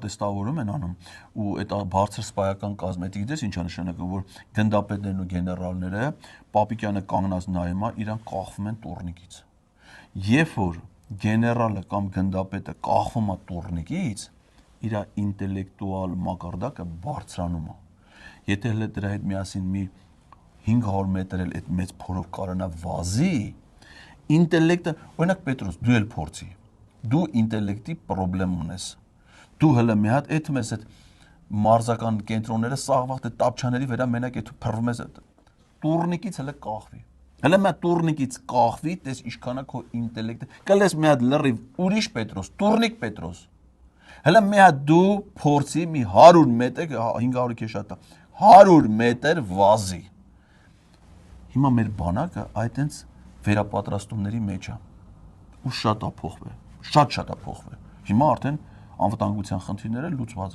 Տեստավորում են անում ու այդ բարձր սպայական կազմը, դե գիտես ինչա նշանակում, որ գնդապետներն ու գեներալները Պապիկյանը կանգնած նայում է, իրան կախվում են տուրնիկից։ Երբ որ գեներալը կամ գնդապետը կախվում է տուրնիկից, իր ինտելեկտուալ մակարդակը բարձրանում է։ Եթե հենց դրա հետ միասին մի 500 մետր էլ այդ մեծ փորով կարողանա վազի, ինտելեկտը, օրինակ Պետրոս, դու էլ փորձի։ Դու ինտելեկտի խնդրեմ ունես։ Դու հələ մի հատ այդ մեզ այդ մարզական կենտրոնները սաղվաղ տապչաների վրա մենակ այդ փռվում ես տուրնիկից հələ կախվի։ Հələ մա տուրնիկից կախվի, տես ինչքան է քո ինտելեկտը։ Կլես մի հատ լրիվ ուրիշ Պետրոս, տուրնիկ Պետրոս։ Հələ մի հատ դու փորձի մի 100 մետր, 500 քեզ շատ է, 100 մետր վազի։ Հիմա մեր բանակը այդտենց վերապատրաստումների մեջ է։ Ու շատ է փոխվել, շատ է փոխվել։ Հիմա արդեն անվտանգության խնդիրները լուծված